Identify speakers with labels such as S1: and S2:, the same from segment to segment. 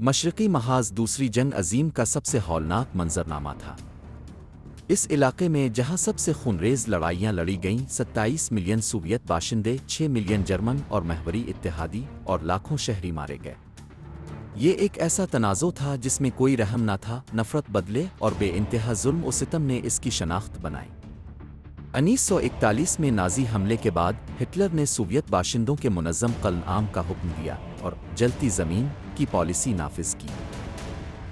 S1: مشرقی محاذ دوسری جنگ عظیم کا سب سے ہولناک منظرنامہ تھا۔ اس علاقے میں جہاں سب سے خونریز لڑائیاں لڑی گئیں، 27 ملین سوویت باشندے، 6 ملین جرمن اور محوری اتحادی اور لاکھوں شہری مارے گئے۔ یہ ایک ایسا تنازع تھا جس میں کوئی رحم نہ تھا، نفرت بدلے اور بے انتہا ظلم و ستم نے اس کی شناخت بنائی۔ 1941 میں نازی حملے کے بعد ہٹلر نے سوویت باشندوں کے منظم قتل عام کا حکم دیا اور جلتی زمین کی پالیسی نافذ کی۔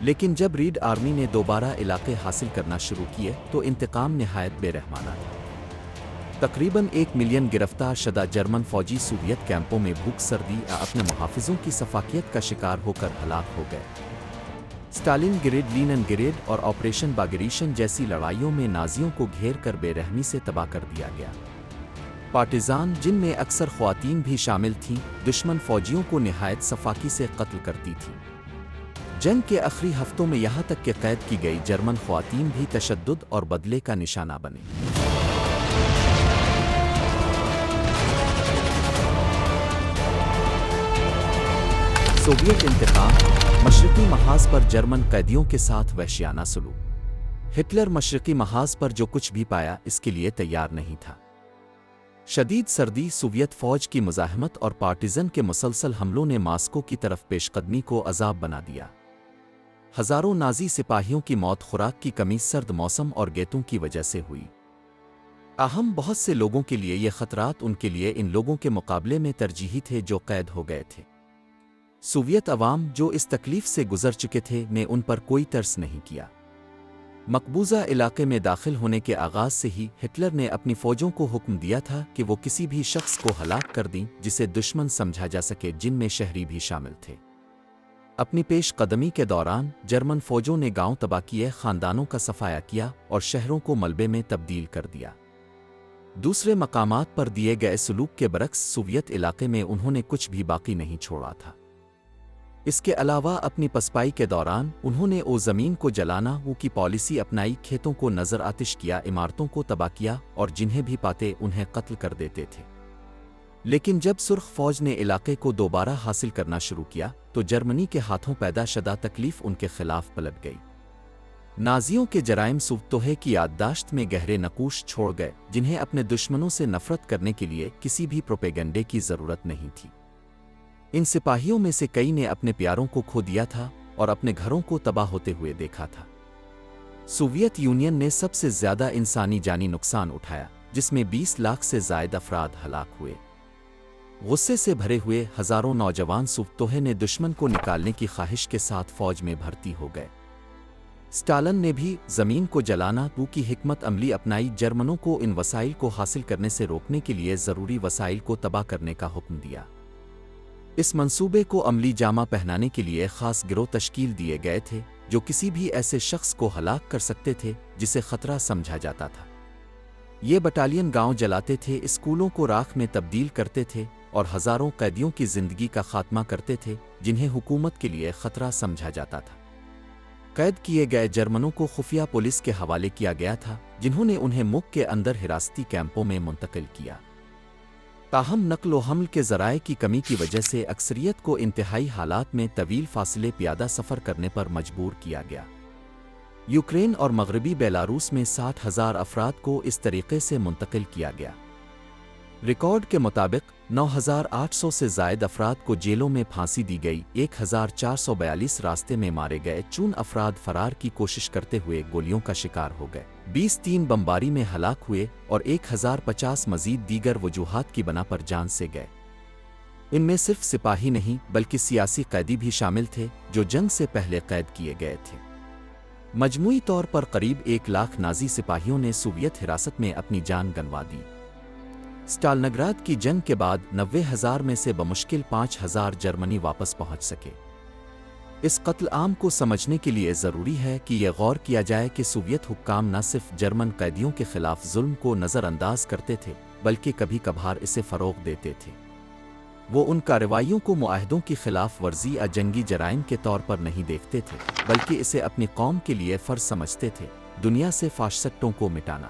S1: لیکن جب ریڈ آرمی نے دوبارہ علاقے حاصل کرنا شروع کیے تو انتقام نہایت بے رحمانہ تھا۔ تقریباً 1 ملین گرفتار شدہ جرمن فوجی سوویت کیمپوں میں بھوک سردی یا اپنے محافظوں کی سفاکیت کا شکار ہو کر ہلاک ہو گئے۔ اسٹالن گریڈ، لینن گریڈ اور آپریشن باگریشن جیسی لڑائیوں میں نازیوں کو گھیر کر بے رحمی سے تباہ کر دیا گیا۔ پارٹیزان، جن میں اکثر خواتین بھی شامل تھیں، دشمن فوجیوں کو نہایت سفاکی سے قتل کرتی تھیں۔ جنگ کے آخری ہفتوں میں یہاں تک کہ قید کی گئی جرمن خواتین بھی تشدد اور بدلے کا نشانہ بنیں۔ سوویت انتقام، مشرقی محاذ پر جرمن قیدیوں کے ساتھ وحشیانہ سلوک۔ ہٹلر مشرقی محاذ پر جو کچھ بھی پایا اس کے لیے تیار نہیں تھا۔ شدید سردی، سوویت فوج کی مزاحمت اور پارٹیزن کے مسلسل حملوں نے ماسکو کی طرف پیش قدمی کو عذاب بنا دیا۔ ہزاروں نازی سپاہیوں کی موت خوراک کی کمی، سرد موسم اور گیتوں کی وجہ سے ہوئی۔ تاہم بہت سے لوگوں کے لیے یہ خطرات ان کے لیے ان لوگوں کے مقابلے میں ترجیحی تھے جو قید ہو گئے تھے۔ سوویت عوام جو اس تکلیف سے گزر چکے تھے نے ان پر کوئی ترس نہیں کیا۔ مقبوضہ علاقے میں داخل ہونے کے آغاز سے ہی ہٹلر نے اپنی فوجوں کو حکم دیا تھا کہ وہ کسی بھی شخص کو ہلاک کر دیں جسے دشمن سمجھا جا سکے، جن میں شہری بھی شامل تھے۔ اپنی پیش قدمی کے دوران جرمن فوجوں نے گاؤں تباہ کیے، خاندانوں کا صفایا کیا اور شہروں کو ملبے میں تبدیل کر دیا۔ دوسرے مقامات پر دیے گئے سلوک کے برعکس سوویت علاقے میں انہوں نے کچھ بھی باقی نہیں چھوڑا تھا۔ اس کے علاوہ اپنی پسپائی کے دوران انہوں نے زمین کو جلانا کی پالیسی اپنائی، کھیتوں کو نظر آتش کیا، عمارتوں کو تباہ کیا اور جنہیں بھی پاتے انہیں قتل کر دیتے تھے۔ لیکن جب سرخ فوج نے علاقے کو دوبارہ حاصل کرنا شروع کیا تو جرمنی کے ہاتھوں پیدا شدہ تکلیف ان کے خلاف پلٹ گئی۔ نازیوں کے جرائم سوویتوں کی یادداشت میں گہرے نقوش چھوڑ گئے، جنہیں اپنے دشمنوں سے نفرت کرنے کے لیے کسی بھی پروپیگنڈے کی ضرورت نہیں تھی۔ ان سپاہیوں میں سے کئی نے اپنے پیاروں کو کھو دیا تھا اور اپنے گھروں کو تباہ ہوتے ہوئے دیکھا تھا۔ سوویت یونین نے سب سے زیادہ انسانی جانی نقصان اٹھایا، جس میں 20 لاکھ سے زائد افراد ہلاک ہوئے۔ غصے سے بھرے ہوئے ہزاروں نوجوان سوویتوں نے دشمن کو نکالنے کی خواہش کے ساتھ فوج میں بھرتی ہو گئے۔ اسٹالن نے بھی زمین کو جلانا کی حکمت عملی اپنائی، جرمنوں کو ان وسائل کو حاصل کرنے سے روکنے کے لیے ضروری وسائل کو تباہ کرنے کا حکم دیا۔ اس منصوبے کو عملی جامہ پہنانے کے لیے خاص گروہ تشکیل دیے گئے تھے جو کسی بھی ایسے شخص کو ہلاک کر سکتے تھے جسے خطرہ سمجھا جاتا تھا۔ یہ بٹالین گاؤں جلاتے تھے، اسکولوں کو راکھ میں تبدیل کرتے تھے اور ہزاروں قیدیوں کی زندگی کا خاتمہ کرتے تھے جنہیں حکومت کے لیے خطرہ سمجھا جاتا تھا۔ قید کیے گئے جرمنوں کو خفیہ پولیس کے حوالے کیا گیا تھا، جنہوں نے انہیں ملک کے اندر حراستی کیمپوں میں منتقل کیا۔ تاہم نقل و حمل کے ذرائع کی کمی کی وجہ سے اکثریت کو انتہائی حالات میں طویل فاصلے پیادہ سفر کرنے پر مجبور کیا گیا۔ یوکرین اور مغربی بیلاروس میں 60,000 افراد کو اس طریقے سے منتقل کیا گیا۔ ریکارڈ کے مطابق 9,800 سے زائد افراد کو جیلوں میں پھانسی دی گئی، 1,442 راستے میں مارے گئے، 4 افراد فرار کی کوشش کرتے ہوئے گولیوں کا شکار ہو گئے، 23 بمباری میں ہلاک ہوئے اور 1,050 مزید دیگر وجوہات کی بنا پر جان سے گئے۔ ان میں صرف سپاہی نہیں بلکہ سیاسی قیدی بھی شامل تھے جو جنگ سے پہلے قید کیے گئے تھے۔ مجموعی طور پر قریب 1 لاکھ نازی سپاہیوں نے سوویت حراست میں اپنی جان گنوا دی۔ اسٹالنگراد کی جنگ کے بعد 90,000 میں سے بمشکل 5,000 جرمنی واپس پہنچ سکے۔ اس قتل عام کو سمجھنے کے لیے ضروری ہے کہ یہ غور کیا جائے کہ سوویت حکام نہ صرف جرمن قیدیوں کے خلاف ظلم کو نظر انداز کرتے تھے بلکہ کبھی کبھار اسے فروغ دیتے تھے۔ وہ ان کارروائیوں کو معاہدوں کی خلاف ورزی یا جنگی جرائم کے طور پر نہیں دیکھتے تھے بلکہ اسے اپنی قوم کے لیے فرض سمجھتے تھے، دنیا سے فاشسٹوں کو مٹانا۔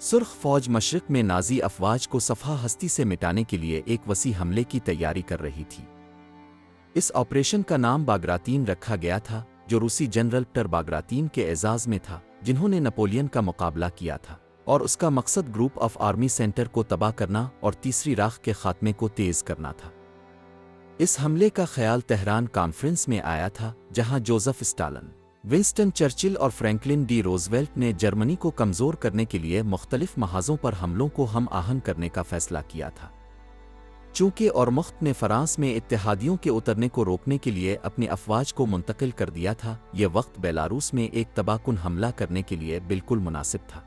S1: سرخ فوج مشرق میں نازی افواج کو صفحہ ہستی سے مٹانے کے لیے ایک وسیع حملے کی تیاری کر رہی تھی۔ اس آپریشن کا نام باگراتین رکھا گیا تھا، جو روسی جنرل پیٹر باگراتین کے اعزاز میں تھا، جنہوں نے نپولین کا مقابلہ کیا تھا، اور اس کا مقصد گروپ آف آرمی سینٹر کو تباہ کرنا اور تیسری راکھ کے خاتمے کو تیز کرنا تھا۔ اس حملے کا خیال تہران کانفرنس میں آیا تھا، جہاں جوزف اسٹالن، ونسٹن چرچل اور فرینکلن ڈی روزویلٹ نے جرمنی کو کمزور کرنے کے لیے مختلف محاذوں پر حملوں کو ہم آہنگ کرنے کا فیصلہ کیا تھا۔ چونکہ اورمخت نے فرانس میں اتحادیوں کے اترنے کو روکنے کے لیے اپنی افواج کو منتقل کر دیا تھا، یہ وقت بیلاروس میں ایک تباہ کن حملہ کرنے کے لیے بالکل مناسب تھا۔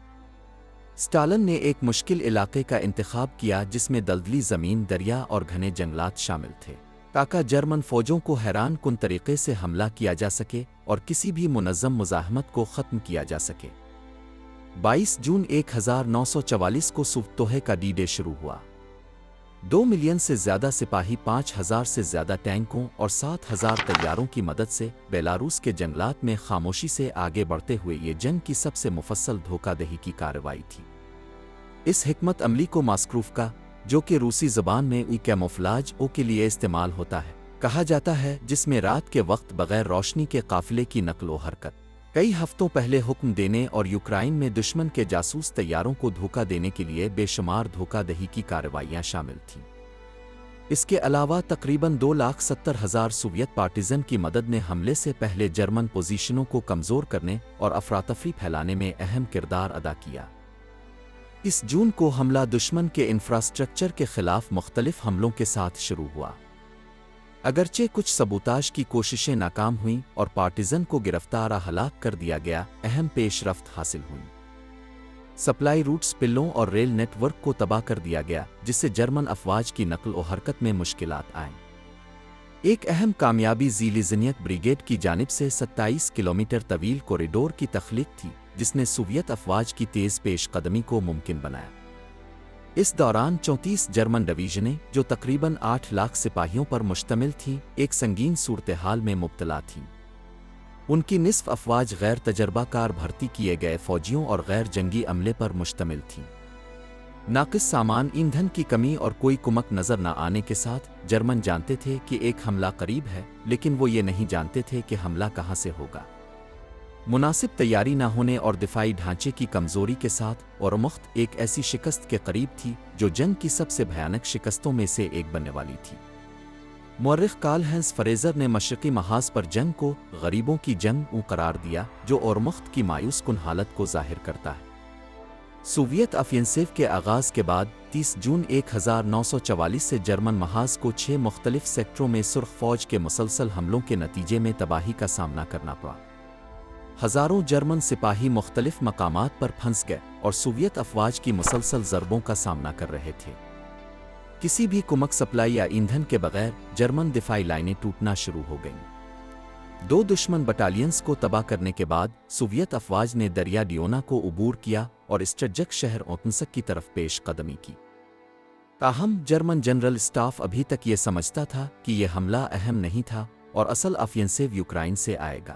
S1: اسٹالن نے ایک مشکل علاقے کا انتخاب کیا جس میں دلدلی زمین، دریا اور گھنے جنگلات شامل تھے، تاکہ جرمن فوجوں کو حیران کن طریقے سے حملہ کیا جا سکے اور کسی بھی منظم مزاحمت کو ختم کیا جا سکے۔ 22 جون 1944 کو سوفتوہے کا ڈی ڈے شروع ہوا۔ 2 ملین سے زیادہ سپاہی، 5000 سے زیادہ ٹینکوں اور 7000 طیاروں کی مدد سے بیلاروس کے جنگلات میں خاموشی سے آگے بڑھتے ہوئے یہ جنگ کی سب سے مفصل دھوکہ دہی کی کارروائی تھی۔ اس حکمت عملی کو ماسکروفکا، جو کہ روسی زبان میں کیموفلاج کے لیے استعمال ہوتا ہے، کہا جاتا ہے، جس میں رات کے وقت بغیر روشنی کے قافلے کی نقل و حرکت، کئی ہفتوں پہلے حکم دینے اور یوکرائن میں دشمن کے جاسوس طیاروں کو دھوکہ دینے کے لیے بے شمار دھوکہ دہی کی کارروائیاں شامل تھیں۔ اس کے علاوہ تقریباً 2,70,000 سوویت پارٹیزن کی مدد نے حملے سے پہلے جرمن پوزیشنوں کو کمزور کرنے اور افراتفری پھیلانے میں اہم کردار ادا کیا۔ اس جون کو حملہ دشمن کے انفراسٹرکچر کے خلاف مختلف حملوں کے ساتھ شروع ہوا۔ اگرچہ کچھ سبوتاژ کی کوششیں ناکام ہوئیں اور پارٹیزن کو گرفتار ہلاک کر دیا گیا، اہم پیش رفت حاصل ہوئی۔ سپلائی روٹس، پلوں اور ریل نیٹ ورک کو تباہ کر دیا گیا، جس سے جرمن افواج کی نقل و حرکت میں مشکلات آئیں۔ ایک اہم کامیابی زیلیزنیک بریگیڈ کی جانب سے 27 کلومیٹر طویل کوریڈور کی تخلیق تھی، جس نے سوویت افواج کی تیز پیش قدمی کو ممکن بنایا۔ اس دوران 34 جرمن ڈویژنیں، جو تقریباً 8 لاکھ سپاہیوں پر مشتمل تھیں، ایک سنگین صورتحال میں مبتلا تھیں۔ ان کی نصف افواج غیر تجربہ کار بھرتی کیے گئے فوجیوں اور غیر جنگی عملے پر مشتمل تھیں۔ ناقص سامان، ایندھن کی کمی اور کوئی کمک نظر نہ آنے کے ساتھ، جرمن جانتے تھے کہ ایک حملہ قریب ہے، لیکن وہ یہ نہیں جانتے تھے کہ حملہ کہاں سے ہوگا۔ مناسب تیاری نہ ہونے اور دفاعی ڈھانچے کی کمزوری کے ساتھ، اورمخت ایک ایسی شکست کے قریب تھی جو جنگ کی سب سے بھیانک شکستوں میں سے ایک بننے والی تھی۔ مورخ کارل ہینس فریزر نے مشرقی محاذ پر جنگ کو غریبوں کی جنگ قرار دیا، جو اورمخت کی مایوس کن حالت کو ظاہر کرتا ہے۔ سوویت آفینسیو کے آغاز کے بعد 30 جون 1944 سے جرمن محاذ کو 6 مختلف سیکٹروں میں سرخ فوج کے مسلسل حملوں کے نتیجے میں تباہی کا سامنا کرنا پڑا۔ ہزاروں جرمن سپاہی مختلف مقامات پر پھنس گئے اور سوویت افواج کی مسلسل ضربوں کا سامنا کر رہے تھے۔ کسی بھی کمک، سپلائی یا ایندھن کے بغیر جرمن دفاعی لائنیں ٹوٹنا شروع ہو گئیں۔ 2 دشمن بٹالینز کو تباہ کرنے کے بعد سوویت افواج نے دریا ڈیونا کو عبور کیا اور اسٹرجک شہر اوتنسک کی طرف پیش قدمی کی۔ تاہم جرمن جنرل اسٹاف ابھی تک یہ سمجھتا تھا کہ یہ حملہ اہم نہیں تھا اور اصل آفینسیو یوکرائن سے آئے گا۔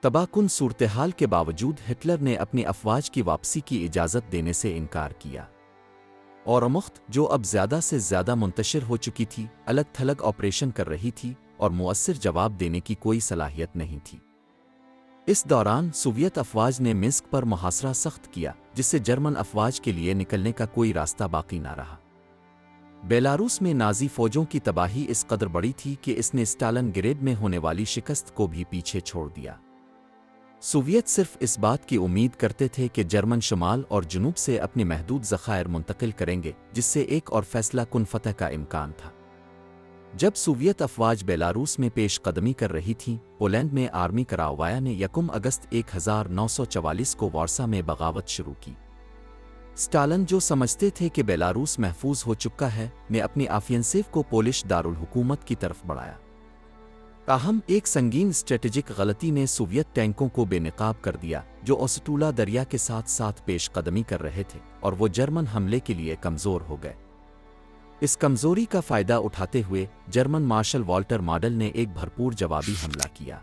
S1: تباہ کن صورتحال کے باوجود ہٹلر نے اپنی افواج کی واپسی کی اجازت دینے سے انکار کیا۔ اورمخت، جو اب زیادہ سے زیادہ منتشر ہو چکی تھی، الگ تھلگ آپریشن کر رہی تھی اور مؤثر جواب دینے کی کوئی صلاحیت نہیں تھی۔ اس دوران سوویت افواج نے منسک پر محاصرہ سخت کیا، جس سے جرمن افواج کے لیے نکلنے کا کوئی راستہ باقی نہ رہا۔ بیلاروس میں نازی فوجوں کی تباہی اس قدر بڑی تھی کہ اس نے اسٹالن گریڈ میں ہونے والی شکست کو بھی پیچھے چھوڑ دیا۔ سوویت صرف اس بات کی امید کرتے تھے کہ جرمن شمال اور جنوب سے اپنی محدود ذخائر منتقل کریں گے، جس سے ایک اور فیصلہ کن فتح کا امکان تھا۔ جب سوویت افواج بیلاروس میں پیش قدمی کر رہی تھیں، پولینڈ میں آرمی کراوایا نے 1 اگست 1944 کو وارسا میں بغاوت شروع کی۔ اسٹالن، جو سمجھتے تھے کہ بیلاروس محفوظ ہو چکا ہے، نے اپنی آفینسیو کو پولش دارالحکومت کی طرف بڑھایا۔ تاہم ایک سنگین اسٹریٹجک غلطی نے سوویت ٹینکوں کو بے نقاب کر دیا، جو اوسٹولا دریا کے ساتھ ساتھ پیش قدمی کر رہے تھے، اور وہ جرمن حملے کے لیے کمزور ہو گئے۔ اس کمزوری کا فائدہ اٹھاتے ہوئے جرمن مارشل والٹر ماڈل نے ایک بھرپور جوابی حملہ کیا۔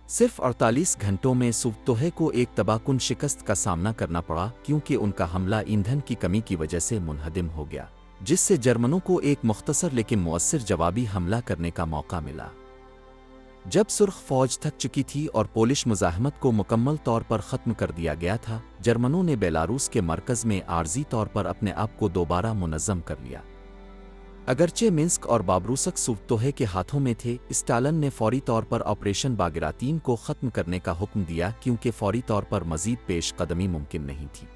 S1: صرف 48 گھنٹوں میں سوویت کو ایک تباہ کن شکست کا سامنا کرنا پڑا کیونکہ ان کا حملہ ایندھن کی کمی کی وجہ سے منہدم ہو گیا، جس سے جرمنوں کو ایک مختصر لیکن مؤثر جوابی حملہ کرنے کا موقع ملا۔ جب سرخ فوج تھک چکی تھی اور پولش مزاحمت کو مکمل طور پر ختم کر دیا گیا تھا، جرمنوں نے بیلاروس کے مرکز میں عارضی طور پر اپنے آپ کو دوبارہ منظم کر لیا۔ اگرچہ منسک اور بابروسک سوویت کے ہاتھوں میں تھے، اسٹالن نے فوری طور پر آپریشن باگراتین کو ختم کرنے کا حکم دیا کیونکہ فوری طور پر مزید پیش قدمی ممکن نہیں تھی۔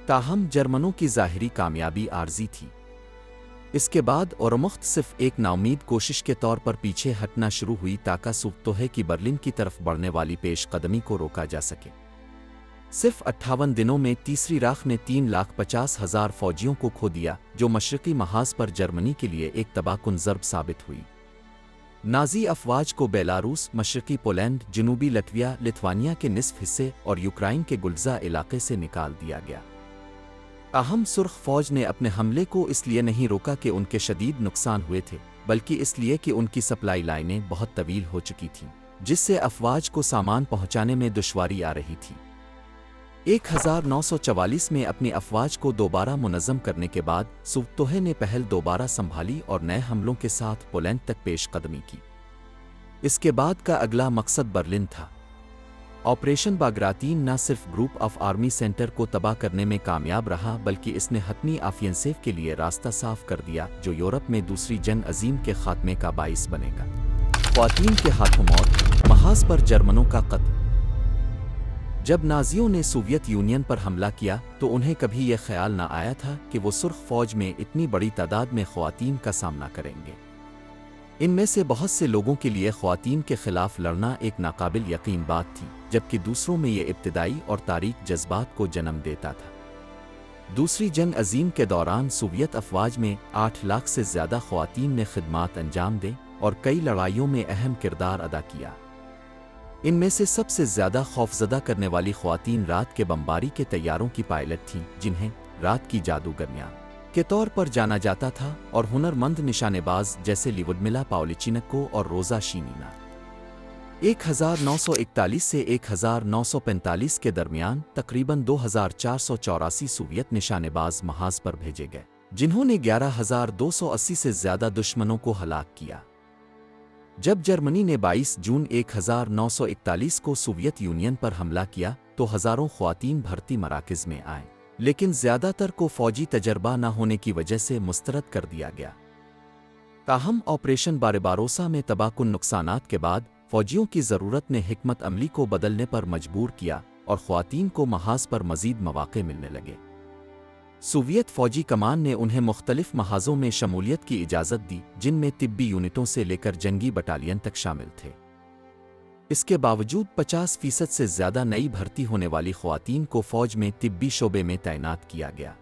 S1: تاہم جرمنوں کی ظاہری کامیابی عارضی تھی۔ اس کے بعد اورمخت صرف ایک ناامید کوشش کے طور پر پیچھے ہٹنا شروع ہوئی تاکہ سوویت کی برلن کی طرف بڑھنے والی پیش قدمی کو روکا جا سکے۔ صرف 58 دنوں میں تیسری راکھ نے 3,50,000 فوجیوں کو کھو دیا، جو مشرقی محاذ پر جرمنی کے لیے ایک تباہ کن ضرب ثابت ہوئی۔ نازی افواج کو بیلاروس، مشرقی پولینڈ، جنوبی لٹویا، لتھوانیا کے نصف حصے اور یوکرائن کے گلزا علاقے سے نکال دیا گیا۔ تاہم سرخ فوج نے اپنے حملے کو اس لیے نہیں روکا کہ ان کے شدید نقصان ہوئے تھے، بلکہ اس لیے کہ ان کی سپلائی لائنیں بہت طویل ہو چکی تھیں، جس سے افواج کو سامان پہنچانے میں دشواری آ رہی تھی۔ 1944 میں اپنی افواج کو دوبارہ منظم کرنے کے بعد سوویت نے پہل دوبارہ سنبھالی اور نئے حملوں کے ساتھ پولینڈ تک پیش قدمی کی۔ اس کے بعد کا اگلا مقصد برلن تھا۔ آپریشن باگراتین نہ صرف گروپ آف آرمی سینٹر کو تباہ کرنے میں کامیاب رہا بلکہ اس نے حتمی آفینسیو کے لیے راستہ صاف کر دیا جو یورپ میں دوسری جنگ عظیم کے خاتمے کا باعث بنے گا۔ خواتین کے ہاتھوں موت، محاذ پر جرمنوں کا قتل۔ جب نازیوں نے سوویت یونین پر حملہ کیا تو انہیں کبھی یہ خیال نہ آیا تھا کہ وہ سرخ فوج میں اتنی بڑی تعداد میں خواتین کا سامنا کریں گے۔ ان میں سے بہت سے لوگوں کے لیے خواتین کے خلاف لڑنا ایک ناقابل یقین بات تھی، جبکہ دوسروں میں یہ ابتدائی اور تاریک جذبات کو جنم دیتا تھا۔ دوسری جنگ عظیم کے دوران سوویت افواج میں 8 لاکھ سے زیادہ خواتین نے خدمات انجام دیں اور کئی لڑائیوں میں اہم کردار ادا کیا۔ ان میں سے سب سے زیادہ خوفزدہ کرنے والی خواتین رات کے بمباری کے طیاروں کی پائلٹ تھیں، جنہیں رات کی جادوگرنیاں کے طور پر جانا جاتا تھا، اور ہنر مند نشانے باز جیسے لیوڈملا پاولیچینکو اور روزا شینینا۔ 1941 سے 1945 کے درمیان تقریباً 2484 سوویت نشانے باز محاذ پر بھیجے گئے، جنہوں نے 11,280 سے زیادہ دشمنوں کو ہلاک کیا۔ جب جرمنی نے 22 جون 1941 کو سوویت یونین پر حملہ کیا تو ہزاروں خواتین بھرتی مراکز میں آئیں، لیکن زیادہ تر کو فوجی تجربہ نہ ہونے کی وجہ سے مسترد کر دیا گیا۔ تاہم آپریشن بارباروسا میں تباہ کن نقصانات کے بعد فوجیوں کی ضرورت نے حکمت عملی کو بدلنے پر مجبور کیا اور خواتین کو محاذ پر مزید مواقع ملنے لگے۔ سوویت فوجی کمان نے انہیں مختلف محاذوں میں شمولیت کی اجازت دی، جن میں طبی یونٹوں سے لے کر جنگی بٹالین تک شامل تھے۔ اس کے باوجود 50% سے زیادہ نئی بھرتی ہونے والی خواتین کو فوج میں طبی شعبے میں تعینات کیا گیا۔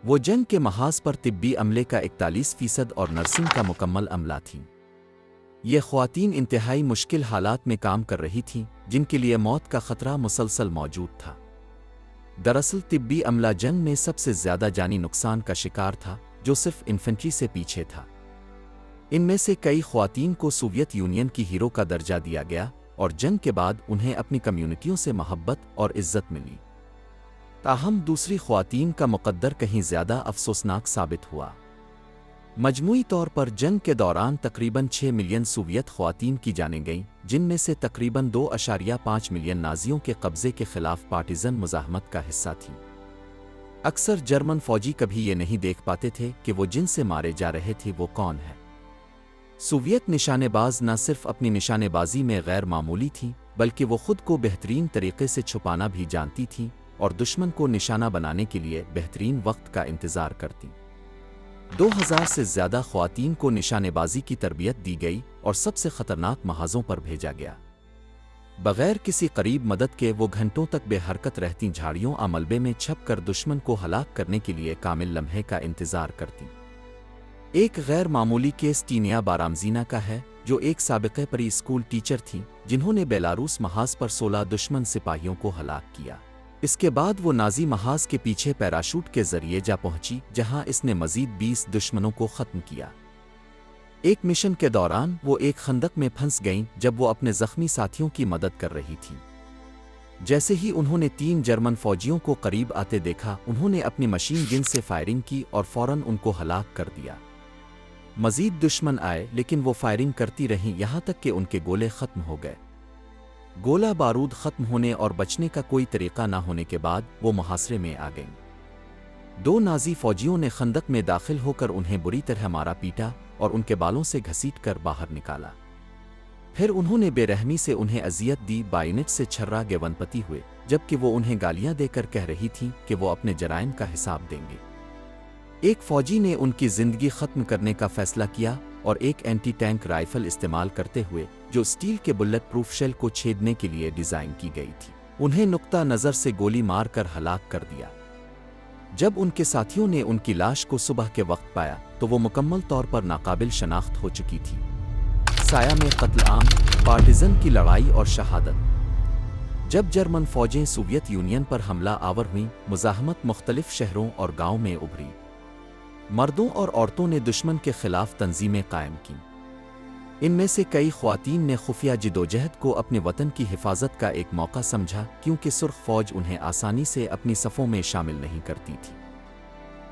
S1: وہ جنگ کے محاذ پر طبی عملے کا 41% اور نرسنگ کا مکمل عملہ تھیں۔ یہ خواتین انتہائی مشکل حالات میں کام کر رہی تھیں، جن کے لیے موت کا خطرہ مسلسل موجود تھا۔ دراصل طبی عملہ جنگ میں سب سے زیادہ جانی نقصان کا شکار تھا، جو صرف انفنٹری سے پیچھے تھا۔ ان میں سے کئی خواتین کو سوویت یونین کی ہیرو کا درجہ دیا گیا اور جنگ کے بعد انہیں اپنی کمیونٹیوں سے محبت اور عزت ملی۔ تاہم دوسری خواتین کا مقدر کہیں زیادہ افسوسناک ثابت ہوا۔ مجموعی طور پر جنگ کے دوران تقریباً 6 ملین سوویت خواتین کی جانیں گئیں، جن میں سے تقریباً 2.5 ملین نازیوں کے قبضے کے خلاف پارٹیزن مزاحمت کا حصہ تھیں۔ اکثر جرمن فوجی کبھی یہ نہیں دیکھ پاتے تھے کہ وہ جن سے مارے جا رہے تھے وہ کون ہے۔ سوویت نشانے باز نہ صرف اپنی نشانے بازی میں غیر معمولی تھیں، بلکہ وہ خود کو بہترین طریقے سے چھپانا بھی جانتی تھیں اور دشمن کو نشانہ بنانے کے لیے بہترین وقت کا انتظار کرتیں۔ 2000 سے زیادہ خواتین کو نشانے بازی کی تربیت دی گئی اور سب سے خطرناک محاذوں پر بھیجا گیا۔ بغیر کسی قریب مدد کے وہ گھنٹوں تک بے حرکت رہتی جھاڑیوں اور ملبے میں چھپ کر دشمن کو ہلاک کرنے کے لیے کامل لمحے کا انتظار کرتی۔ ایک غیر معمولی کیس ٹینیا بارامزینا کا ہے، جو ایک سابقہ پری اسکول ٹیچر تھیں جنہوں نے بیلاروس محاذ پر 16 دشمن سپاہیوں کو ہلاک کیا۔ اس کے بعد وہ نازی محاذ کے پیچھے پیراشوٹ کے ذریعے جا پہنچی، جہاں اس نے مزید 20 دشمنوں کو ختم کیا۔ ایک مشن کے دوران وہ ایک خندق میں پھنس گئیں جب وہ اپنے زخمی ساتھیوں کی مدد کر رہی تھیں۔ جیسے ہی انہوں نے 3 جرمن فوجیوں کو قریب آتے دیکھا، انہوں نے اپنی مشین گن سے فائرنگ کی اور فوراً ان کو ہلاک کر دیا۔ مزید دشمن آئے لیکن وہ فائرنگ کرتی رہیں یہاں تک کہ ان کے گولے ختم ہو گئے۔ گولہ بارود ختم ہونے اور بچنے کا کوئی طریقہ نہ ہونے کے بعد وہ محاصرے میں آ گئیں۔ 2 نازی فوجیوں نے خندق میں داخل ہو کر انہیں بری طرح مارا پیٹا اور ان کے بالوں سے گھسیٹ کر باہر نکالا۔ پھر انہوں نے بے رحمی سے انہیں اذیت دی، بائنٹ سے چھرا گیونپتی ہوئے، جبکہ وہ انہیں گالیاں دے کر کہہ رہی تھیں کہ وہ اپنے جرائم کا حساب دیں گے۔ ایک فوجی نے ان کی زندگی ختم کرنے کا فیصلہ کیا اور ایک اینٹی ٹینک رائفل استعمال کرتے ہوئے، جو اسٹیل کے بلٹ پروف شیل کو چھیدنے کے لیے ڈیزائن کی گئی تھی، انہیں نقطہ نظر سے گولی مار کر ہلاک کر دیا۔ جب ان کے ساتھیوں نے ان کی لاش کو صبح کے وقت پایا تو وہ مکمل طور پر ناقابل شناخت ہو چکی تھی۔ سایہ میں قتل عام، پارٹیزن کی لڑائی اور شہادت۔ جب جرمن فوجیں سوویت یونین پر حملہ آور ہوئیں، مزاحمت مختلف شہروں اور گاؤں میں ابھری۔ مردوں اور عورتوں نے دشمن کے خلاف تنظیمیں قائم کیں۔ ان میں سے کئی خواتین نے خفیہ جدوجہد کو اپنے وطن کی حفاظت کا ایک موقع سمجھا، کیونکہ سرخ فوج انہیں آسانی سے اپنی صفوں میں شامل نہیں کرتی تھی۔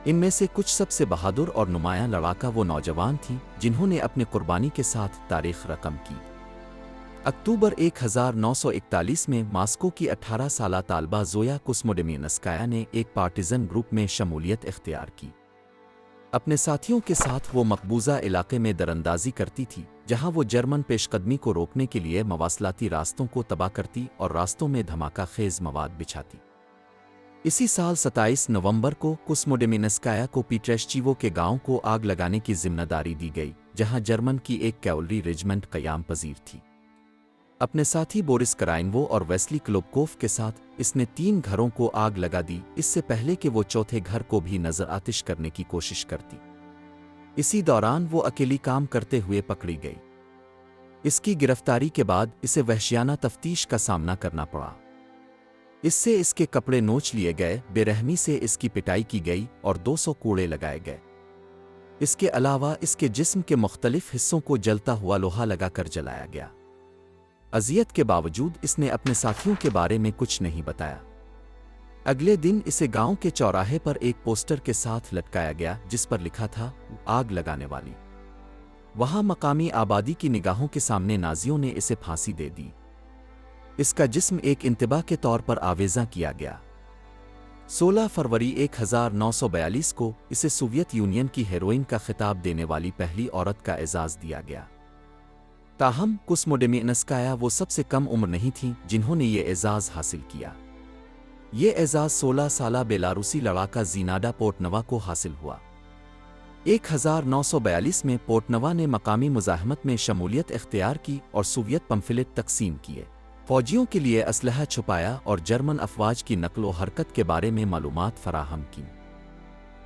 S1: ان میں سے کچھ سب سے بہادر اور نمایاں لڑاکا وہ نوجوان تھیں جنہوں نے اپنی قربانی کے ساتھ تاریخ رقم کی۔ اکتوبر 1941 میں ماسکو کی 18 سالہ طالبہ زویا کوسموڈیمینسکایا نے ایک پارٹیزن گروپ میں شمولیت اختیار کی۔ اپنے ساتھیوں کے ساتھ وہ مقبوضہ علاقے میں دراندازی کرتی تھی، جہاں وہ جرمن پیش قدمی کو روکنے کے لیے مواصلاتی راستوں کو تباہ کرتی اور راستوں میں دھماکہ خیز مواد بچھاتی۔ اسی سال 27 نومبر کو کوسموڈیمینسکایا کو پیٹریشچیوو کے گاؤں کو آگ لگانے کی ذمہ داری دی گئی، جہاں جرمن کی ایک کیولری ریجمنٹ قیام پذیر تھی۔ اپنے ساتھی بورس کرائنوو اور ویسلی کلوبکوف کے ساتھ اس نے 3 گھروں کو آگ لگا دی، اس سے پہلے کہ وہ چوتھے گھر کو بھی نظر آتش کرنے کی کوشش کرتی۔ اسی دوران وہ اکیلی کام کرتے ہوئے پکڑی گئی۔ اس کی گرفتاری کے بعد اسے وحشیانہ تفتیش کا سامنا کرنا پڑا۔ اس سے اس کے کپڑے نوچ لیے گئے، بے رحمی سے اس کی پٹائی کی گئی اور 200 کوڑے لگائے گئے۔ اس کے علاوہ اس کے جسم کے مختلف حصوں کو جلتا ہوا لوہا لگا کر جلایا گیا۔ اذیت کے باوجود اس نے اپنے ساتھیوں کے بارے میں کچھ نہیں بتایا۔ اگلے دن اسے گاؤں کے چوراہے پر ایک پوسٹر کے ساتھ لٹکایا گیا جس پر لکھا تھا آگ لگانے والی۔ وہاں مقامی آبادی کی نگاہوں کے سامنے نازیوں نے اسے پھانسی دے دی۔ اس کا جسم ایک انتباہ کے طور پر آویزاں کیا گیا۔ 16 فروری 1942 کو اسے سوویت یونین کی ہیروئن کا خطاب دینے والی پہلی عورت کا اعزاز دیا گیا۔ تاہم کوسموڈیمینسکایا وہ سب سے کم عمر نہیں تھیں جنہوں نے یہ اعزاز حاصل کیا۔ یہ اعزاز 16 سالہ بیلاروسی لڑاکا زیناڈا پورٹنوا کو حاصل ہوا۔ 1942 میں پورٹنوا نے مقامی مزاحمت میں شمولیت اختیار کی اور سوویت پمفلٹ تقسیم کیے، فوجیوں کے لیے اسلحہ چھپایا اور جرمن افواج کی نقل و حرکت کے بارے میں معلومات فراہم کی۔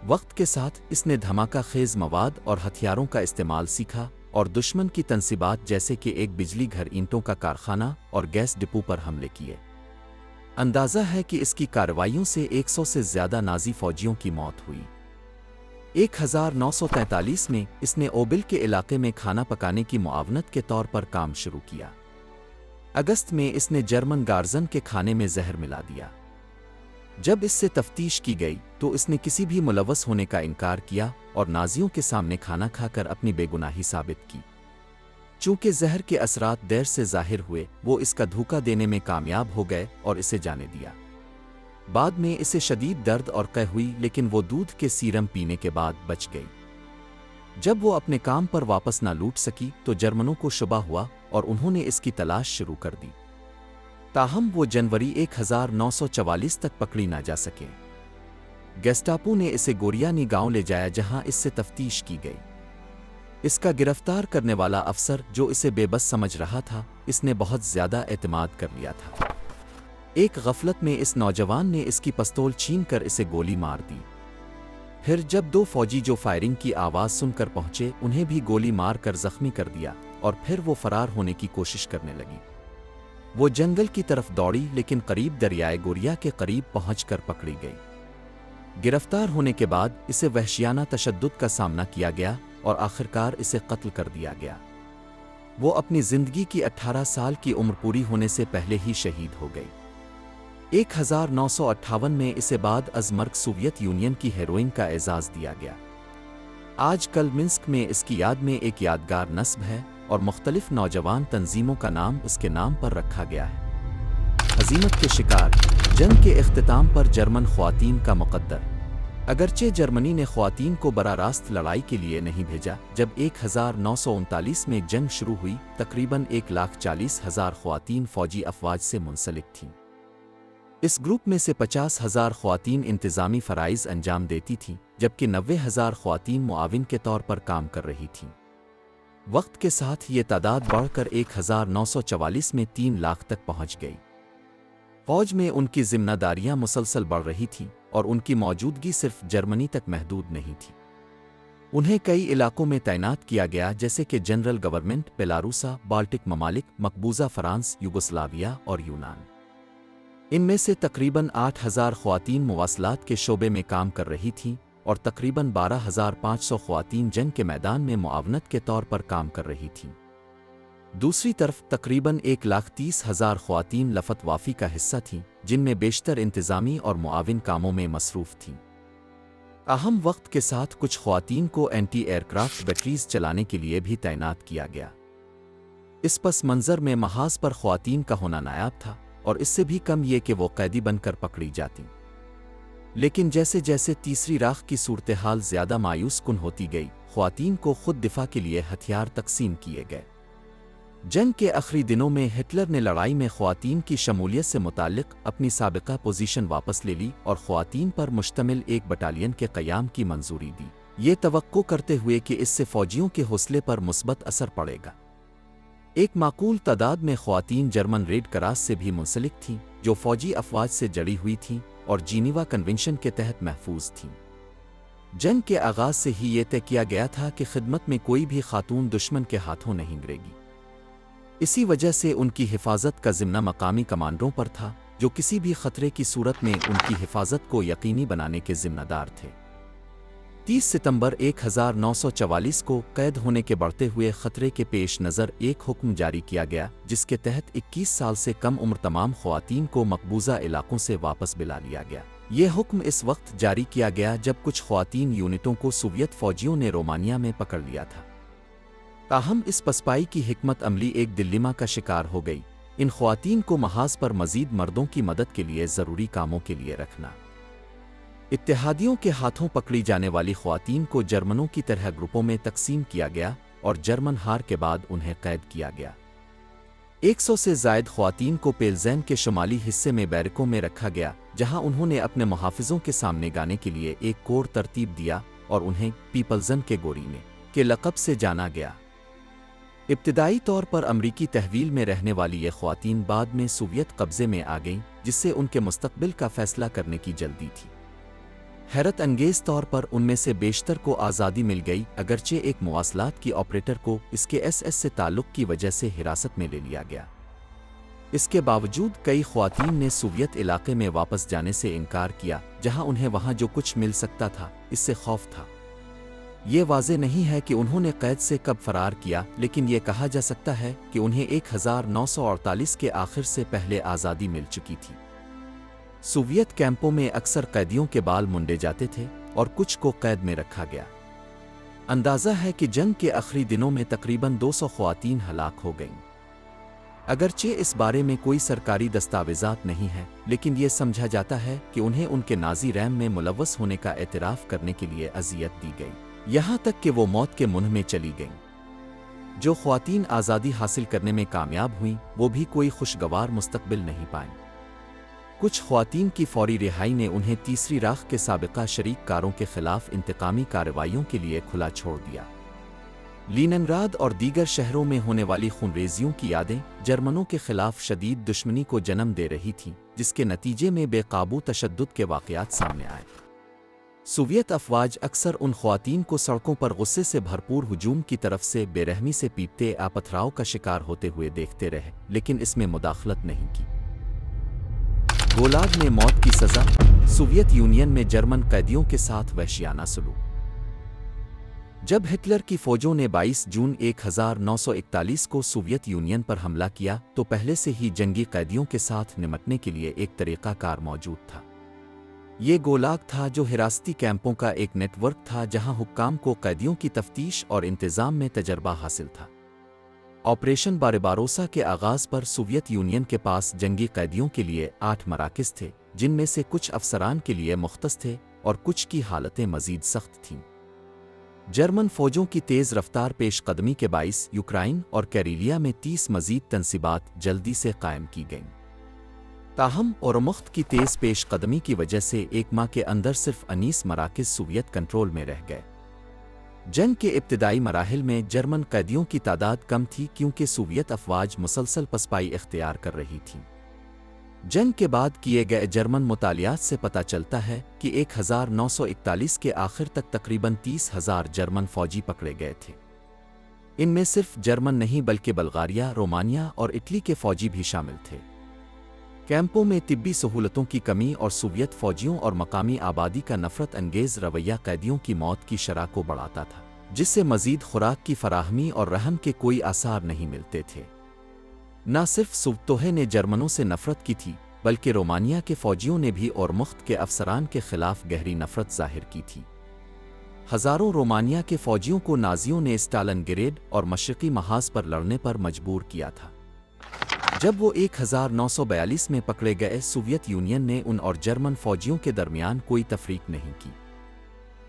S1: وقت کے ساتھ اس نے دھماکہ خیز مواد اور ہتھیاروں کا استعمال سیکھا اور دشمن کی تنصیبات جیسے کہ ایک بجلی گھر، اینٹوں کا کارخانہ اور گیس ڈپو پر حملے کیے۔ اندازہ ہے کہ اس کی کارروائیوں سے 100 سے زیادہ نازی فوجیوں کی موت ہوئی۔ 1943 میں اس نے اوبل کے علاقے میں کھانا پکانے کی معاونت کے طور پر کام شروع کیا۔ اگست میں اس نے جرمن گارزن کے کھانے میں زہر ملا دیا۔ جب اس سے تفتیش کی گئی تو اس نے کسی بھی ملوث ہونے کا انکار کیا اور نازیوں کے سامنے کھانا کھا کر اپنی بے گناہی ثابت کی۔ چونکہ زہر کے اثرات دیر سے ظاہر ہوئے، وہ اس کا دھوکہ دینے میں کامیاب ہو گئے اور اسے جانے دیا۔ بعد میں اسے شدید درد اور قے ہوئی، لیکن وہ دودھ کے سیرم پینے کے بعد بچ گئی۔ جب وہ اپنے کام پر واپس نہ لوٹ سکی تو جرمنوں کو شبہ ہوا اور انہوں نے اس کی تلاش شروع کر دی۔ تاہم وہ جنوری 1944 تک پکڑی نہ جا سکے۔ گیسٹاپو نے اسے گوریانی گاؤں لے جایا جہاں اس سے تفتیش کی گئی۔ اس کا گرفتار کرنے والا افسر جو اسے بے بس سمجھ رہا تھا، اس نے بہت زیادہ اعتماد کر لیا تھا۔ ایک غفلت میں اس نوجوان نے اس کی پستول چھین کر اسے گولی مار دی۔ پھر جب 2 فوجی جو فائرنگ کی آواز سن کر پہنچے، انہیں بھی گولی مار کر زخمی کر دیا اور پھر وہ فرار ہونے کی کوشش کرنے لگی۔ وہ جنگل کی طرف دوڑی لیکن قریب دریائے گوریا کے قریب پہنچ کر پکڑی گئی۔ گرفتار ہونے کے بعد اسے وحشیانہ تشدد کا سامنا کیا گیا اور آخرکار اسے قتل کر دیا گیا۔ وہ اپنی زندگی کی 18 سال کی عمر پوری ہونے سے پہلے ہی شہید ہو گئی۔ 1958 میں اسے بعد از مرگ سوویت یونین کی ہیروئن کا اعزاز دیا گیا۔ آج کل منسک میں اس کی یاد میں ایک یادگار نصب ہے اور مختلف نوجوان تنظیموں کا نام اس کے نام پر رکھا گیا ہے۔ ہزیمت کے شکار، جنگ کے اختتام پر جرمن خواتین کا مقدر۔ اگرچہ جرمنی نے خواتین کو براہ راست لڑائی کے لیے نہیں بھیجا، جب 1939 میں جنگ شروع ہوئی تقریباً 1,40,000 خواتین فوجی افواج سے منسلک تھیں۔ اس گروپ میں سے 50,000 خواتین انتظامی فرائض انجام دیتی تھیں، جبکہ 90,000 خواتین معاون کے طور پر کام کر رہی تھیں۔ وقت کے ساتھ یہ تعداد بڑھ کر 1944 میں 3 لاکھ تک پہنچ گئی۔ فوج میں ان کی ذمہ داریاں مسلسل بڑھ رہی تھیں اور ان کی موجودگی صرف جرمنی تک محدود نہیں تھی۔ انہیں کئی علاقوں میں تعینات کیا گیا جیسے کہ جنرل گورنمنٹ، بیلاروسا، بالٹک ممالک، مقبوضہ فرانس، یوگوسلاویا اور یونان۔ ان میں سے تقریباً 8,000 خواتین مواصلات کے شعبے میں کام کر رہی تھیں اور تقریباً 12,500 خواتین جنگ کے میدان میں معاونت کے طور پر کام کر رہی تھیں۔ دوسری طرف تقریباً 1,30,000 خواتین لفت وافی کا حصہ تھیں، جن میں بیشتر انتظامی اور معاون کاموں میں مصروف تھیں۔ اہم وقت کے ساتھ کچھ خواتین کو اینٹی ایئر کرافٹ بیٹریز چلانے کے لیے بھی تعینات کیا گیا۔ اس پس منظر میں محاذ پر خواتین کا ہونا نایاب تھا، اور اس سے بھی کم یہ کہ وہ قیدی بن کر پکڑی جاتیں۔ لیکن جیسے جیسے تیسری راکھ کی صورتحال زیادہ مایوس کن ہوتی گئی، خواتین کو خود دفاع کے لیے ہتھیار تقسیم کیے گئے۔ جنگ کے آخری دنوں میں ہٹلر نے لڑائی میں خواتین کی شمولیت سے متعلق اپنی سابقہ پوزیشن واپس لے لی اور خواتین پر مشتمل ایک بٹالین کے قیام کی منظوری دی، یہ توقع کرتے ہوئے کہ اس سے فوجیوں کے حوصلے پر مثبت اثر پڑے گا۔ ایک معقول تعداد میں خواتین جرمن ریڈ کراس سے بھی منسلک تھیں، جو فوجی افواج سے جڑی ہوئی تھیں اور جینیوا کنونشن کے تحت محفوظ تھیں۔ جنگ کے آغاز سے ہی یہ طے کیا گیا تھا کہ خدمت میں کوئی بھی خاتون دشمن کے ہاتھوں نہیں گرے گی۔ اسی وجہ سے ان کی حفاظت کا ذمہ مقامی کمانڈروں پر تھا، جو کسی بھی خطرے کی صورت میں ان کی حفاظت کو یقینی بنانے کے ذمہ دار تھے۔ 30 ستمبر 1944 کو قید ہونے کے بڑھتے ہوئے خطرے کے پیش نظر ایک حکم جاری کیا گیا، جس کے تحت 21 سال سے کم عمر تمام خواتین کو مقبوضہ علاقوں سے واپس بلا لیا گیا۔ یہ حکم اس وقت جاری کیا گیا جب کچھ خواتین یونٹوں کو سوویت فوجیوں نے رومانیہ میں پکڑ لیا تھا۔ تاہم اس پسپائی کی حکمت عملی ایک ڈلیما کا شکار ہو گئی، ان خواتین کو محاذ پر مزید مردوں کی مدد کے لیے ضروری کاموں کے لیے رکھنا۔ اتحادیوں کے ہاتھوں پکڑی جانے والی خواتین کو جرمنوں کی طرح گروپوں میں تقسیم کیا گیا اور جرمن ہار کے بعد انہیں قید کیا گیا۔ 100 سے زائد خواتین کو پیلزین کے شمالی حصے میں بیرکوں میں رکھا گیا، جہاں انہوں نے اپنے محافظوں کے سامنے گانے کے لیے ایک کور ترتیب دیا اور انہیں پیپلزن کے گورینے کے لقب سے جانا گیا۔ ابتدائی طور پر امریکی تحویل میں رہنے والی یہ خواتین بعد میں سوویت قبضے میں آ گئیں، جس سے ان کے مستقبل کا فیصلہ کرنے کی جلدی تھی۔ حیرت انگیز طور پر ان میں سے بیشتر کو آزادی مل گئی، اگرچہ ایک مواصلات کی آپریٹر کو اس کے ایس سے تعلق کی وجہ سے حراست میں لے لیا گیا۔ اس کے باوجود کئی خواتین نے سوویت علاقے میں واپس جانے سے انکار کیا، جہاں انہیں وہاں جو کچھ مل سکتا تھا اس سے خوف تھا۔ یہ واضح نہیں ہے کہ انہوں نے قید سے کب فرار کیا، لیکن یہ کہا جا سکتا ہے کہ انہیں 1948 کے آخر سے پہلے آزادی مل چکی تھی۔ سوویت کیمپوں میں اکثر قیدیوں کے بال منڈے جاتے تھے اور کچھ کو قید میں رکھا گیا۔ اندازہ ہے کہ جنگ کے آخری دنوں میں تقریباً 200 خواتین ہلاک ہو گئیں۔ اگرچہ اس بارے میں کوئی سرکاری دستاویزات نہیں ہیں، لیکن یہ سمجھا جاتا ہے کہ انہیں ان کے نازی ریم میں ملوث ہونے کا اعتراف کرنے کے لیے اذیت دی گئی، یہاں تک کہ وہ موت کے منہ میں چلی گئیں۔ جو خواتین آزادی حاصل کرنے میں کامیاب ہوئیں، وہ بھی کوئی خوشگوار مستقبل نہیں پائیں۔ کچھ خواتین کی فوری رہائی نے انہیں تیسری راکھ کے سابقہ شریک کاروں کے خلاف انتقامی کارروائیوں کے لیے کھلا چھوڑ دیا۔ لیننگراد اور دیگر شہروں میں ہونے والی خونریزیوں کی یادیں جرمنوں کے خلاف شدید دشمنی کو جنم دے رہی تھیں، جس کے نتیجے میں بے قابو تشدد کے واقعات سامنے آئے۔ سوویت افواج اکثر ان خواتین کو سڑکوں پر غصے سے بھرپور ہجوم کی طرف سے بے رحمی سے پیٹتے یا پتھراؤ کا شکار ہوتے ہوئے دیکھتے رہے، لیکن اس میں مداخلت نہیں کی۔ گولاگ میں موت کی سزا، سوویت یونین میں جرمن قیدیوں کے ساتھ وحشیانہ سلوک۔ جب ہٹلر کی فوجوں نے 22 جون 1941 کو سوویت یونین پر حملہ کیا تو پہلے سے ہی جنگی قیدیوں کے ساتھ نمٹنے کے لیے ایک طریقہ کار موجود تھا۔ یہ گولاگ تھا جو حراستی کیمپوں کا ایک نیٹ ورک تھا جہاں حکام کو قیدیوں کی تفتیش اور انتظام میں تجربہ حاصل تھا۔ آپریشن بارباروسا کے آغاز پر سوویت یونین کے پاس جنگی قیدیوں کے لیے 8 مراکز تھے، جن میں سے کچھ افسران کے لیے مختص تھے اور کچھ کی حالتیں مزید سخت تھیں۔ جرمن فوجوں کی تیز رفتار پیش قدمی کے باعث یوکرائن اور کیریلیا میں 30 مزید تنصیبات جلدی سے قائم کی گئیں۔ تاہم اورمخت کی تیز پیش قدمی کی وجہ سے ایک ماہ کے اندر صرف 19 مراکز سوویت کنٹرول میں رہ گئے۔ جنگ کے ابتدائی مراحل میں جرمن قیدیوں کی تعداد کم تھی کیونکہ سوویت افواج مسلسل پسپائی اختیار کر رہی تھیں۔ جنگ کے بعد کیے گئے جرمن مطالعات سے پتہ چلتا ہے کہ 1941 کے آخر تک تقریباً 30,000 جرمن فوجی پکڑے گئے تھے۔ ان میں صرف جرمن نہیں بلکہ بلغاریہ، رومانیہ اور اٹلی کے فوجی بھی شامل تھے۔ کیمپوں میں طبی سہولتوں کی کمی اور سوویت فوجیوں اور مقامی آبادی کا نفرت انگیز رویہ قیدیوں کی موت کی شرح کو بڑھاتا تھا، جس سے مزید خوراک کی فراہمی اور رحم کے کوئی آثار نہیں ملتے تھے۔ نہ صرف سوویتوں نے جرمنوں سے نفرت کی تھی، بلکہ رومانیہ کے فوجیوں نے بھی اورمخت کے افسران کے خلاف گہری نفرت ظاہر کی تھی۔ ہزاروں رومانیہ کے فوجیوں کو نازیوں نے اسٹالن گریڈ اور مشرقی محاذ پر لڑنے پر مجبور کیا تھا۔ جب وہ 1942 میں پکڑے گئے، سوویت یونین نے ان اور جرمن فوجیوں کے درمیان کوئی تفریق نہیں کی۔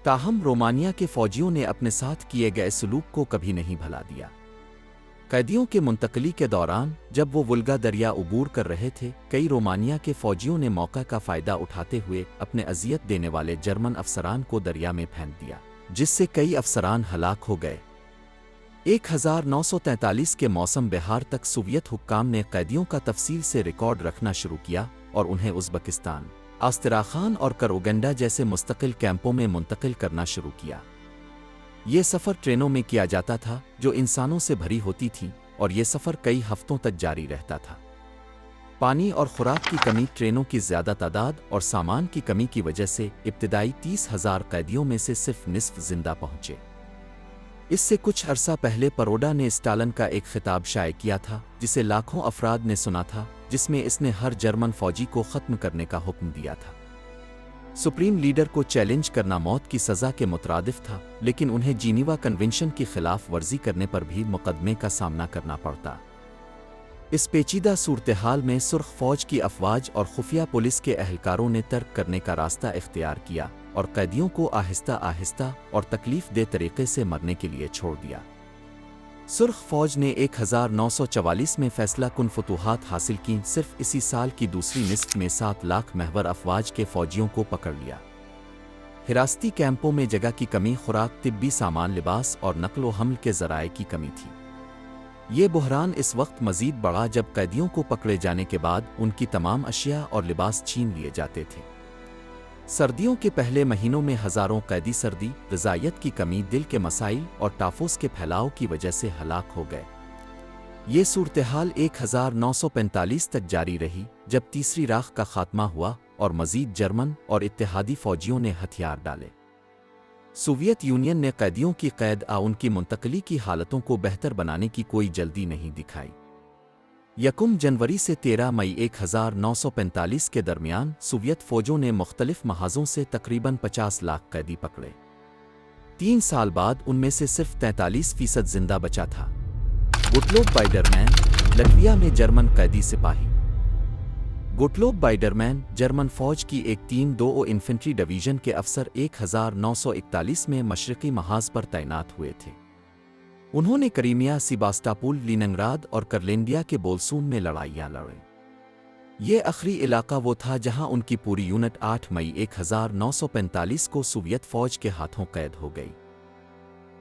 S1: تاہم رومانیہ کے فوجیوں نے اپنے ساتھ کیے گئے سلوک کو کبھی نہیں بھلا دیا۔ قیدیوں کے منتقلی کے دوران جب وہ ولگا دریا عبور کر رہے تھے، کئی رومانیہ کے فوجیوں نے موقع کا فائدہ اٹھاتے ہوئے اپنے اذیت دینے والے جرمن افسران کو دریا میں پھینک دیا، جس سے کئی افسران ہلاک ہو گئے۔ 1943 کے موسم بہار تک سوویت حکام نے قیدیوں کا تفصیل سے ریکارڈ رکھنا شروع کیا اور انہیں ازبکستان، آستراخان اور کروگنڈا جیسے مستقل کیمپوں میں منتقل کرنا شروع کیا۔ یہ سفر ٹرینوں میں کیا جاتا تھا جو انسانوں سے بھری ہوتی تھیں، اور یہ سفر کئی ہفتوں تک جاری رہتا تھا۔ پانی اور خوراک کی کمی، ٹرینوں کی زیادہ تعداد اور سامان کی کمی کی وجہ سے ابتدائی 30,000 قیدیوں میں سے صرف نصف زندہ پہنچے۔ اس سے کچھ عرصہ پہلے پروڈا نے اسٹالن کا ایک خطاب شائع کیا تھا جسے لاکھوں افراد نے سنا تھا، جس میں اس نے ہر جرمن فوجی کو ختم کرنے کا حکم دیا تھا۔ سپریم لیڈر کو چیلنج کرنا موت کی سزا کے مترادف تھا، لیکن انہیں جینیوا کنونشن کی خلاف ورزی کرنے پر بھی مقدمے کا سامنا کرنا پڑتا۔ اس پیچیدہ صورتحال میں سرخ فوج کی افواج اور خفیہ پولیس کے اہلکاروں نے ترک کرنے کا راستہ اختیار کیا اور قیدیوں کو آہستہ آہستہ اور تکلیف دہ طریقے سے مرنے کے لیے چھوڑ دیا۔ سرخ فوج نے 1944 میں فیصلہ کن فتوحات حاصل کیں۔ صرف اسی سال کی دوسری نصف میں 7 لاکھ محور افواج کے فوجیوں کو پکڑ لیا۔ حراستی کیمپوں میں جگہ کی کمی، خوراک، طبی سامان، لباس اور نقل و حمل کے ذرائع کی کمی تھی۔ یہ بحران اس وقت مزید بڑھا جب قیدیوں کو پکڑے جانے کے بعد ان کی تمام اشیاء اور لباس چھین لیے جاتے تھے۔ سردیوں کے پہلے مہینوں میں ہزاروں قیدی سردی، غذائیت کی کمی، دل کے مسائل اور ٹافوس کے پھیلاؤ کی وجہ سے ہلاک ہو گئے۔ یہ صورتحال 1945 تک جاری رہی، جب تیسری راکھ کا خاتمہ ہوا اور مزید جرمن اور اتحادی فوجیوں نے ہتھیار ڈالے۔ سوویت یونین نے قیدیوں کی قید ان کی منتقلی کی حالتوں کو بہتر بنانے کی کوئی جلدی نہیں دکھائی۔ 1 جنوری سے 13 مئی 1945 کے درمیان سوویت فوجوں نے مختلف محاذوں سے تقریباً 50 لاکھ قیدی پکڑے۔ 3 سال بعد ان میں سے صرف 43% زندہ بچا تھا۔ گوٹلوب بائڈرمین، لٹویا میں جرمن قیدی سپاہی۔ گوٹلوب بائڈرمین جرمن فوج کی ایک 3-2 انفنٹری ڈویژن کے افسر 1941 میں مشرقی محاذ پر تعینات ہوئے تھے۔ انہوں نے کریمیا، سیباستاپول، لیننگراد اور کرلینڈیا کے بولسون میں لڑائیاں لڑیں۔ یہ آخری علاقہ وہ تھا جہاں ان کی پوری یونٹ 8 مئی 1945 کو سوویت فوج کے ہاتھوں قید ہو گئی۔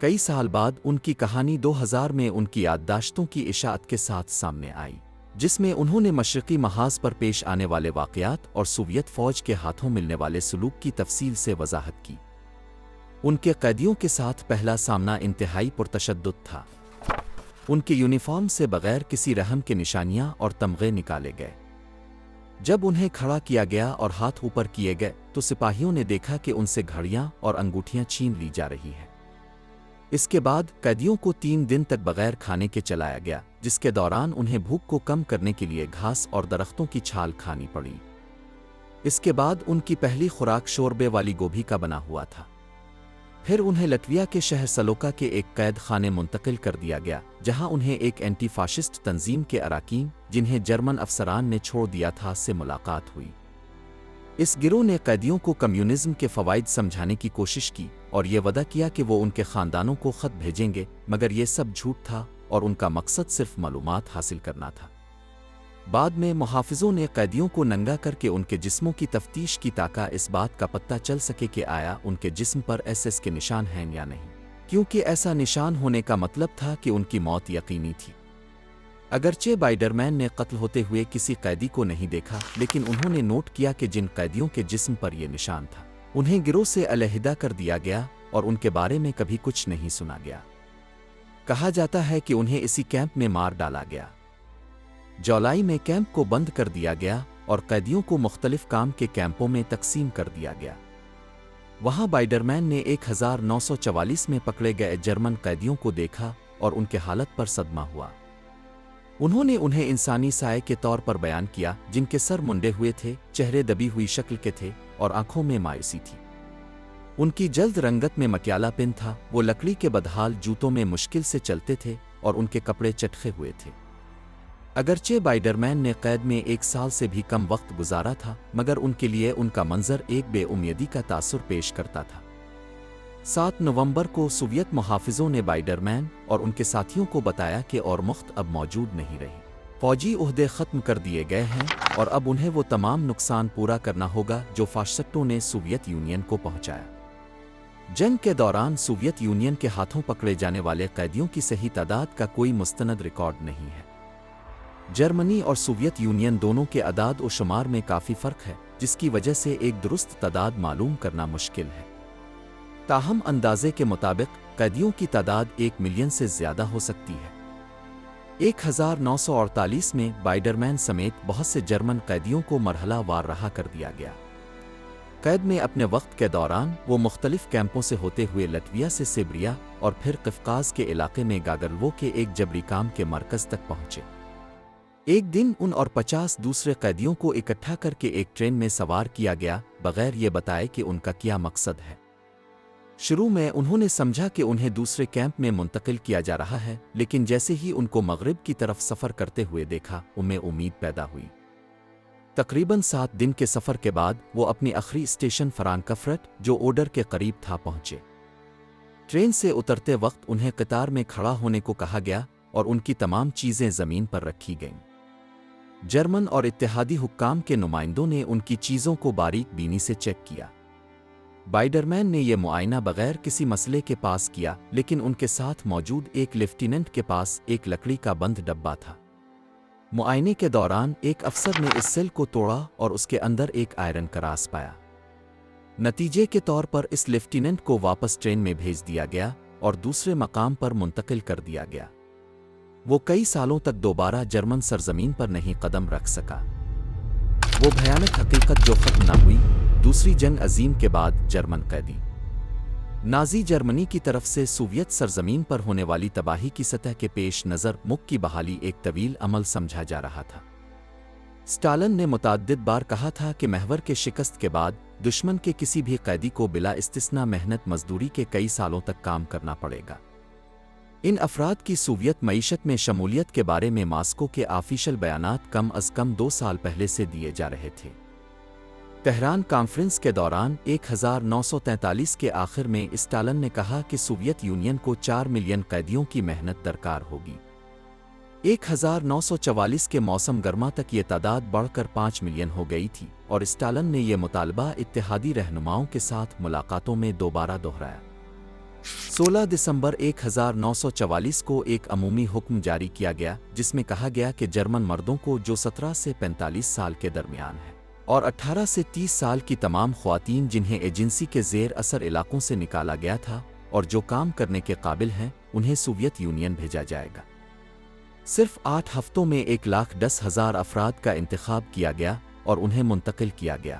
S1: کئی سال بعد ان کی کہانی 2000 میں ان کی یادداشتوں کی اشاعت کے ساتھ سامنے آئی، جس میں انہوں نے مشرقی محاذ پر پیش آنے والے واقعات اور سوویت فوج کے ہاتھوں ملنے والے سلوک کی تفصیل سے وضاحت کی۔ ان کے قیدیوں کے ساتھ پہلا سامنا انتہائی پرتشدد تھا۔ ان کے یونیفارم سے بغیر کسی رحم کے نشانیاں اور تمغے نکالے گئے۔ جب انہیں کھڑا کیا گیا اور ہاتھ اوپر کیے گئے تو سپاہیوں نے دیکھا کہ ان سے گھڑیاں اور انگوٹھیاں چھین لی جا رہی ہیں۔ اس کے بعد قیدیوں کو 3 دن تک بغیر کھانے کے چلایا گیا، جس کے دوران انہیں بھوک کو کم کرنے کے لیے گھاس اور درختوں کی چھال کھانی پڑی۔ اس کے بعد ان کی پہلی خوراک شوربے والی گوبھی کا بنا ہوا تھا۔ پھر انہیں لٹویا کے شہر سلوکا کے ایک قید خانے منتقل کر دیا گیا، جہاں انہیں ایک اینٹی فاشسٹ تنظیم کے اراکین، جنہیں جرمن افسران نے چھوڑ دیا تھا، سے ملاقات ہوئی۔ اس گروہ نے قیدیوں کو کمیونزم کے فوائد سمجھانے کی کوشش کی اور یہ وعدہ کیا کہ وہ ان کے خاندانوں کو خط بھیجیں گے، مگر یہ سب جھوٹ تھا اور ان کا مقصد صرف معلومات حاصل کرنا تھا۔ بعد میں محافظوں نے قیدیوں کو ننگا کر کے ان کے جسموں کی تفتیش کی تاکہ اس بات کا پتہ چل سکے کہ آیا ان کے جسم پر SS کے نشان ہیں یا نہیں، کیونکہ ایسا نشان ہونے کا مطلب تھا کہ ان کی موت یقینی تھی۔ اگرچہ بائیڈرمین نے قتل ہوتے ہوئے کسی قیدی کو نہیں دیکھا، لیکن انہوں نے نوٹ کیا کہ جن قیدیوں کے جسم پر یہ نشان تھا، انہیں گروہ سے علیحدہ کر دیا گیا اور ان کے بارے میں کبھی کچھ نہیں سنا گیا۔ کہا جاتا ہے کہ انہیں اسی کیمپ میں مار ڈالا گیا۔ جولائی میں کیمپ کو بند کر دیا گیا اور قیدیوں کو مختلف کام کے کیمپوں میں تقسیم کر دیا گیا۔ وہاں بائیڈرمین نے 1944 میں پکڑے گئے جرمن قیدیوں کو دیکھا اور ان کے حالت پر صدمہ ہوا۔ انہوں نے انہیں انسانی سائے کے طور پر بیان کیا، جن کے سر منڈے ہوئے تھے، چہرے دبی ہوئی شکل کے تھے اور آنکھوں میں مایوسی تھی۔ ان کی جلد رنگت میں مکیالا پن تھا، وہ لکڑی کے بدحال جوتوں میں مشکل سے چلتے تھے اور ان کے کپڑے چٹخے ہوئے تھے۔ اگرچہ بائیڈرمین نے قید میں 1 سال سے بھی کم وقت گزارا تھا، مگر ان کے لیے ان کا منظر ایک بے امیدی کا تاثر پیش کرتا تھا۔ 7 نومبر کو سوویت محافظوں نے بائیڈرمین اور ان کے ساتھیوں کو بتایا کہ اورمخت اب موجود نہیں رہی، فوجی عہدے ختم کر دیے گئے ہیں اور اب انہیں وہ تمام نقصان پورا کرنا ہوگا جو فاشسٹوں نے سوویت یونین کو پہنچایا۔ جنگ کے دوران سوویت یونین کے ہاتھوں پکڑے جانے والے قیدیوں کی صحیح تعداد کا کوئی مستند ریکارڈ نہیں ہے۔ جرمنی اور سوویت یونین دونوں کے اعداد و شمار میں کافی فرق ہے، جس کی وجہ سے ایک درست تعداد معلوم کرنا مشکل ہے۔ تاہم اندازے کے مطابق قیدیوں کی تعداد 1 ملین سے زیادہ ہو سکتی ہے۔ 1948 میں بائیڈرمین سمیت بہت سے جرمن قیدیوں کو مرحلہ وار رہا کر دیا گیا۔ قید میں اپنے وقت کے دوران وہ مختلف کیمپوں سے ہوتے ہوئے لٹویا سے سیبریا اور پھر قفقاز کے علاقے میں گاگرلوو کے ایک جبری کام کے مرکز تک پہنچے۔ ایک دن ان اور 50 دوسرے قیدیوں کو اکٹھا کر کے ایک ٹرین میں سوار کیا گیا، بغیر یہ بتائے کہ ان کا کیا مقصد ہے۔ شروع میں انہوں نے سمجھا کہ انہیں دوسرے کیمپ میں منتقل کیا جا رہا ہے، لیکن جیسے ہی ان کو مغرب کی طرف سفر کرتے ہوئے دیکھا، انہیں امید پیدا ہوئی۔ تقریباً 7 دن کے سفر کے بعد وہ اپنی آخری اسٹیشن فرانکفرٹ، جو اوڈر کے قریب تھا، پہنچے۔ ٹرین سے اترتے وقت انہیں قطار میں کھڑا ہونے کو کہا گیا اور ان کی تمام چیزیں زمین پر رکھی گئیں۔ جرمن اور اتحادی حکام کے نمائندوں نے ان کی چیزوں کو باریک بینی سے چیک کیا۔ بائیڈرمین نے یہ معائنہ بغیر کسی مسئلے کے پاس کیا، لیکن ان کے ساتھ موجود ایک لیفٹیننٹ کے پاس ایک لکڑی کا بند ڈبہ تھا۔ معائنے کے دوران ایک افسر نے اس سیل کو توڑا اور اس کے اندر ایک آئرن کراس پایا۔ نتیجے کے طور پر اس لیفٹیننٹ کو واپس ٹرین میں بھیج دیا گیا اور دوسرے مقام پر منتقل کر دیا گیا۔ وہ کئی سالوں تک دوبارہ جرمن سرزمین پر نہیں قدم رکھ سکا۔ وہ بھیانک حقیقت جو ختم نہ ہوئی، دوسری جنگ عظیم کے بعد جرمن قیدی نازی جرمنی کی طرف سے سوویت سرزمین پر ہونے والی تباہی کی سطح کے پیش نظر ملک کی بحالی ایک طویل عمل سمجھا جا رہا تھا۔ اسٹالن نے متعدد بار کہا تھا کہ محور کے شکست کے بعد دشمن کے کسی بھی قیدی کو بلا استثناء محنت مزدوری کے کئی سالوں تک کام کرنا پڑے گا۔ ان افراد کی سوویت معیشت میں شمولیت کے بارے میں ماسکو کے آفیشل بیانات کم از کم 2 سال پہلے سے دیے جا رہے تھے۔ تہران کانفرنس کے دوران 1943 کے آخر میں اسٹالن نے کہا کہ سوویت یونین کو 4 ملین قیدیوں کی محنت درکار ہوگی۔ 1944 کے موسم گرما تک یہ تعداد بڑھ کر 5 ملین ہو گئی تھی اور اسٹالن نے یہ مطالبہ اتحادی رہنماؤں کے ساتھ ملاقاتوں میں دوبارہ دہرایا۔ 16 دسمبر 1944 کو ایک عمومی حکم جاری کیا گیا جس میں کہا گیا کہ جرمن مردوں کو جو 17 سے 45 سال کے درمیان ہیں اور 18 سے 30 سال کی تمام خواتین جنہیں ایجنسی کے زیر اثر علاقوں سے نکالا گیا تھا اور جو کام کرنے کے قابل ہیں، انہیں سوویت یونین بھیجا جائے گا۔ صرف 8 ہفتوں میں 1,10,000 افراد کا انتخاب کیا گیا اور انہیں منتقل کیا گیا۔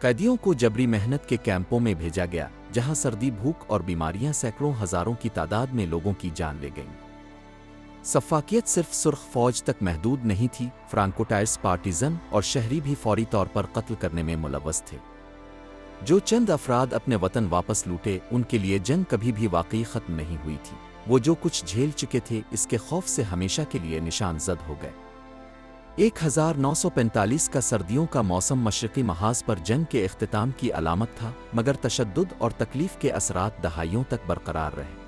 S1: قیدیوں کو جبری محنت کے کیمپوں میں بھیجا گیا جہاں سردی، بھوک اور بیماریاں سینکڑوں ہزاروں کی تعداد میں لوگوں کی جان لے گئیں۔ سفاکیت صرف سرخ فوج تک محدود نہیں تھی، فرانکو ٹائرس پارٹیزن اور شہری بھی فوری طور پر قتل کرنے میں ملوث تھے۔ جو چند افراد اپنے وطن واپس لوٹے، ان کے لیے جنگ کبھی بھی واقعی ختم نہیں ہوئی تھی۔ وہ جو کچھ جھیل چکے تھے اس کے خوف سے ہمیشہ کے لیے نشان زد ہو گئے۔ 1945 کا سردیوں کا موسم مشرقی محاذ پر جنگ کے اختتام کی علامت تھا، مگر تشدد اور تکلیف کے اثرات دہائیوں تک برقرار رہے۔